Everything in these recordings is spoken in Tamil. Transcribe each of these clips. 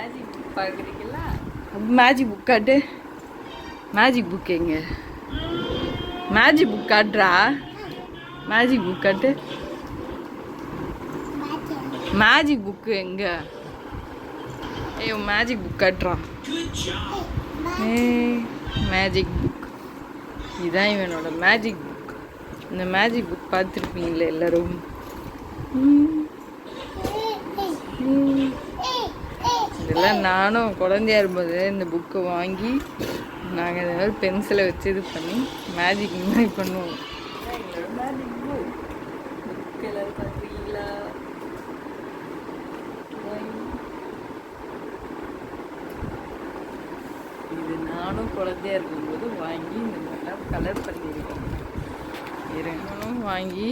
மேஜிக் புக் பார்க்குறீங்களா? மேஜிக் புக் காட்டு. மேஜிக் புக் எங்க? மேஜிக் புக் காட்டுறா. மேஜிக் புக் காட்டு. மேஜிக் புக்கு எங்க? ஏய் மேஜிக் புக் காட்டுறான். மேஜிக் புக் இதான் இவனோட மேஜிக் புக். இந்த மேஜிக் புக் பார்த்துருப்பீங்களே எல்லாரும். இதெல்லாம் நானும் குழந்தையா இருக்கும்போது இந்த புக்கை வாங்கி நாங்கள் இந்த மாதிரி பென்சிலை வச்சு இது பண்ணி மேஜிக் மாதிரி பண்ணுவோம். மேஜிக் புக் புக் எல்லாரும் பார்க்குறீங்களா? இது நானும் குழந்தையா இருக்கும்போது வாங்கி இந்த மாதிரிலாம் கலர் பண்ணியிருக்கேன். இறங்கணும் வாங்கி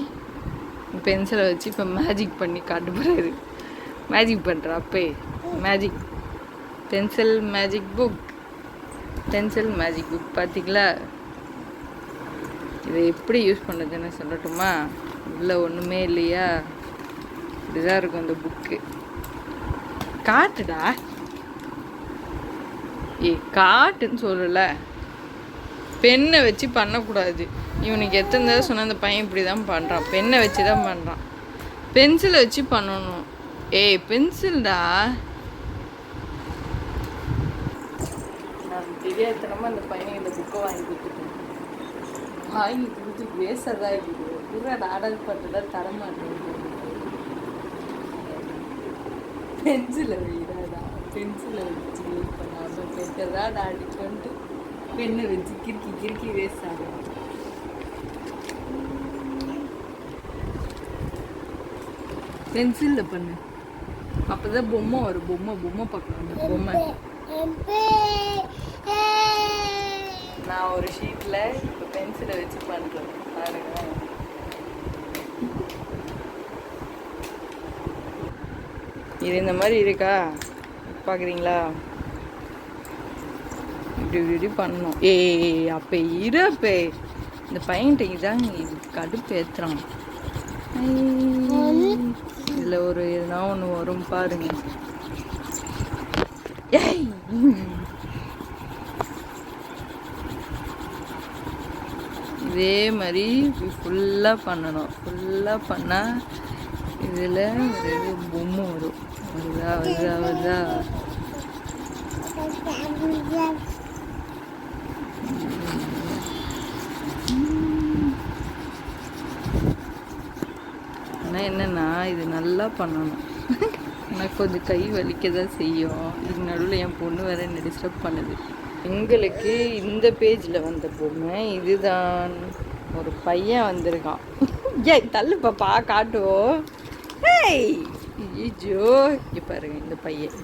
பென்சிலை வச்சு இப்போ மேஜிக் பண்ணி காட்டு போகிறாரு. மேஜிக் பண்ணுறா அப்பே. Magic pencil magic book. Pencil magic book பார்த்தீங்களா? இதை எப்படி யூஸ் பண்ணுறதுன்னு சொல்லட்டுமா? இல்லை ஒன்றுமே இல்லையா? இப்படிதான் இருக்கும் அந்த புக்கு. காட்டுடா. காட்டுன்னு சொல்லல. பெண்ணை வச்சு பண்ணக்கூடாது. இவனுக்கு எத்தனை தடவை சொன்ன அந்த பையன் இப்படி தான் பண்ணுறான். பெண்ணை வச்சு தான் பண்ணுறான். பென்சிலை வச்சு பண்ணணும். பென்சில்டா. நான் தெரியாதனமா அந்த பையனை இந்த புக்கை வாங்கி கொடுத்துட்டேன். வாங்கி கொடுத்து பேசதான் இருக்குது. பூரா ஆர்டர் பண்ணுறதா தரமாட்டேன். பென்சிலை வைடாடா. பென்சிலை வச்சு யூஸ் பண்ணாமல் பெற்றதா அடிச்சுட்டு பெண்ணை வச்சு கிறுக்கி கிறுக்கி வேஸ்ட் ஆகும். பென்சிலில் பண்ணு. அப்போதான் பொம்மை வரும். பொம்மை பார்க்கலாம். அந்த பொம்மை நான் ஒரு ஷீட்டில் இப்போ பென்சிலை வச்சு பண்ணுறேன் பாருங்க. இது இந்த மாதிரி இருக்கா பார்க்குறீங்களா? இப்படி பண்ணணும். அப்போ இருப்பே இந்த பையன்கிட்ட இதாங்க இது கடுப்பு ஏற்றுறான். இதில் ஒரு எதுனா ஒன்று வரும் பாருங்க. இதே மாதிரி ஃபுல்லாக பண்ணணும். ஃபுல்லாக பண்ணால் இதில் ஒரு பொம்மை வரும். வருதா ஆனால் என்னென்னா இது நல்லா பண்ணணும். எனக்கு கொஞ்சம் கை வலிக்க தான் செய்யும். இதுக்கு நடுவில் என் பொண்ணு வேறு என்ன டிஸ்டர்ப் பண்ணுது. எங்களுக்கு இந்த பேஜில் வந்த பொம்மை இதுதான். ஒரு பையன் வந்திருக்கான். தள்ளு பாப்பா காட்டுவோம். ஐயோ இங்கே பாருங்க இந்த பையன்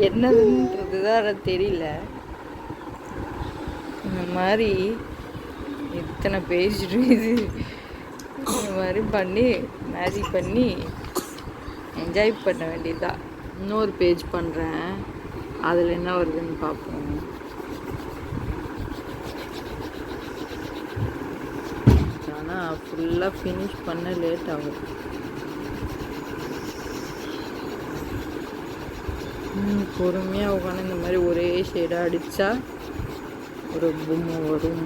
என்னதுன்றது தான் தெரியல. இந்த மாதிரி எத்தனை பேஜ் இது இந்த மாதிரி பண்ணி மேஜிக் பண்ணி என்ஜாய் பண்ண வேண்டியதுதான். இன்னொரு பேஜ் பண்ணுறேன். அதில் என்ன வருதுன்னு பார்ப்போம். ஆனால் ஃபுல்லாக ஃபினிஷ் பண்ண லேட் ஆகும். பொறுமையாக உட்காந்து இந்த மாதிரி ஒரே ஷேடாக அடித்தா ஒரு பொம்மை வரும்.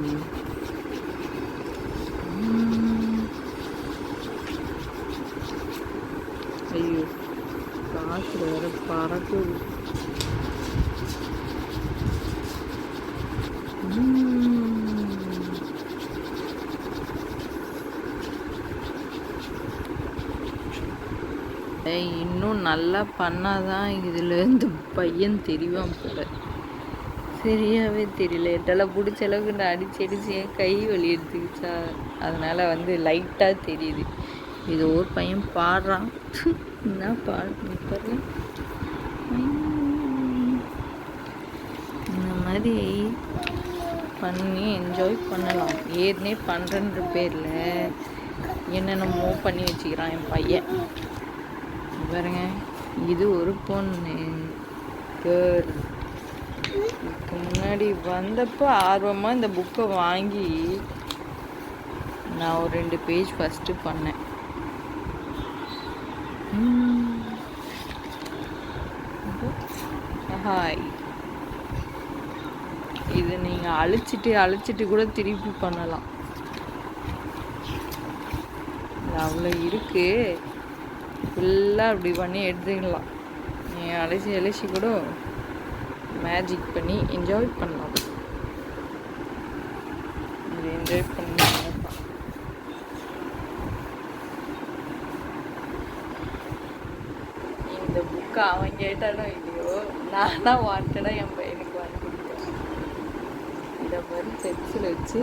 ஐயோ காற்று வேறு பறக்குது. இன்னும் நல்லா பண்ணாதான் இதில் இந்த பையன் தெரியும் போல. சரியாகவே தெரியல. எட்டெல்லாம் பிடிச்ச அளவுக்கு நான் அடிச்சு கை வலி எடுத்துக்கிச்சா, அதனால் லைட்டாக தெரியுது. இது ஒரு பையன் பாடுறான். என்ன பாடு இந்த மாதிரி பண்ணி என்ஜாய் பண்ணலாம். ஏற்கனவே பண்ணுறன்ற பேரில் என்னென்னமோ பண்ணி வச்சுக்கிறான் என் பையன். பாருங்க இது ஒரு பொண்ணு கேர்ள். இதுக்கு முன்னாடி வந்தப்போ ஆர்வமாக இந்த புக்கை வாங்கி நான் ஒரு 2 பேஜ் ஃபஸ்ட்டு பண்ணேன். ஹாய். இது நீங்கள் அழிச்சிட்டு கூட திருப்பி பண்ணலாம். அவ்வளோ இருக்கு, ஃபுல்லாக அப்படி பண்ணி எடுத்துக்கலாம். நீங்கள் அழிச்சி கூட மேஜிக் பண்ணி என்ஜாய் பண்ணலாம். இது என்ஜாய் பண்ணி இந்த புக்கு அவன் கேட்டாலும் இல்லையோ, நானாக வாண்டடாக என் பையனுக்கு வாங்கி கொடுத்தேன். இதை மாதிரி பென்சில் வச்சு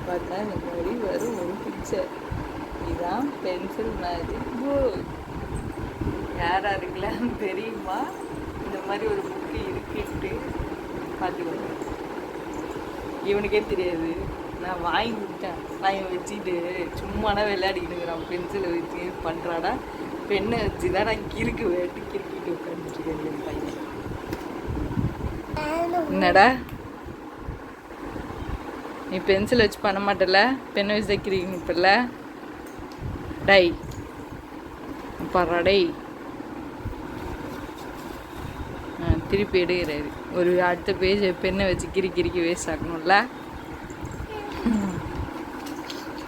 பார்த்தா இந்த மாதிரி வரும் ஒரு பிக்சர். இதுதான் பென்சில் மேஜிக் புக். யாருக்கெல்லாம் தெரியுமா இந்த மாதிரி ஒரு புக்கு இருக்குன்ட்டு பார்த்துக்கோங்க. இவனுக்கே தெரியாது, நான் வாங்கி கொடுத்தேன். நான் இவன் வச்சுட்டு சும்மானா விளையாடிக்கிட்டுங்கிறான். பென்சிலை வச்சு பண்ணுறாடா, பெண்ணை வச்சு தான் நான் கிறுக்கிட்டு உட்காந்துருக்கேன் என் பையன். என்னடா நீ பென்சில் வச்சு பண்ண மாட்டல, பெண்ணை வச்சு தைக்கிறீங்க இப்போல்ல. டை பாடுறா டை. திருப்பி எடுக்கிறாரு. ஒரு அடுத்த பேஜ் பெண்ணை வச்சு கிறுக்கி வேஸ்ட் ஆக்கணும்ல.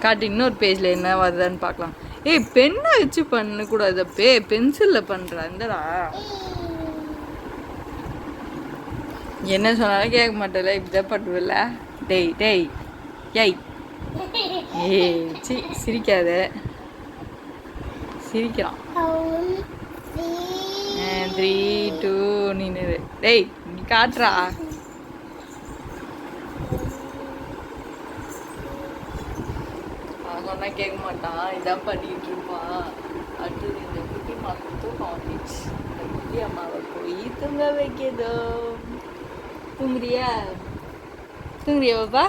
காட்டு இன்னொரு பேஜில் என்ன வருதான்னு பார்க்கலாம். ஏய், பெண்ணை வச்சு பண்ணக்கூடாது, பென்சிலில் பண்ணுறா. இந்தடா என்ன சொன்னாலும் கேட்க மாட்டேல, இப்படிதான் பண்ணுவில்ல. டேய் டேய் ஏய் ஏய் சிரிக்காத. சிரிக்கிறான். 3 2 நீ டேய் நீ காட்டுறா. அவன் சொன்னா கேட்க மாட்டான், இதான் பண்ணிட்டு இருப்பான். அடுத்தது இந்த குட்டி மாத்தும் காலேஜ். இந்த குட்டி அம்மாவை போய் தூங்க வைக்கதோ. தூங்குறியா பாப்பா?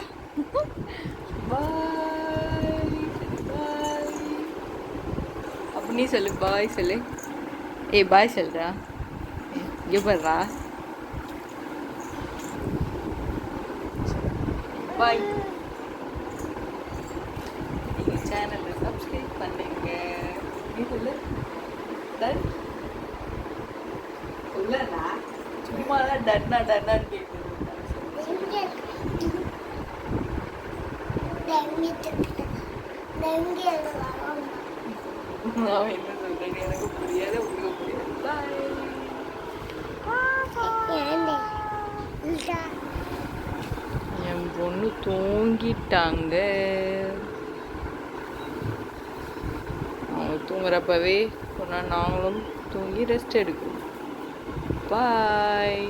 பாய் பாய். அப்ப நீ சொல்லு பாய் சொல்லு. ஏய் பாய் சொல்றா. இங்கே பாடுறா. பாய். நீங்கள் சேனலை சப்ஸ்கிரைப் பண்ணுங்க. நீ சொல்லு. டன் சொல்லடா. சும்மா தான் டன்னான்னு கேட்குது. நான் என்ன சொல்றேன் எனக்கு புரியாது, உங்களுக்கு புரியாது. என் பொண்ணு தூங்கிட்டாங்க. அவங்க தூங்குறப்பவே சொன்னா நாங்களும் தூங்கி ரெஸ்ட் எடுக்கணும். பாய்.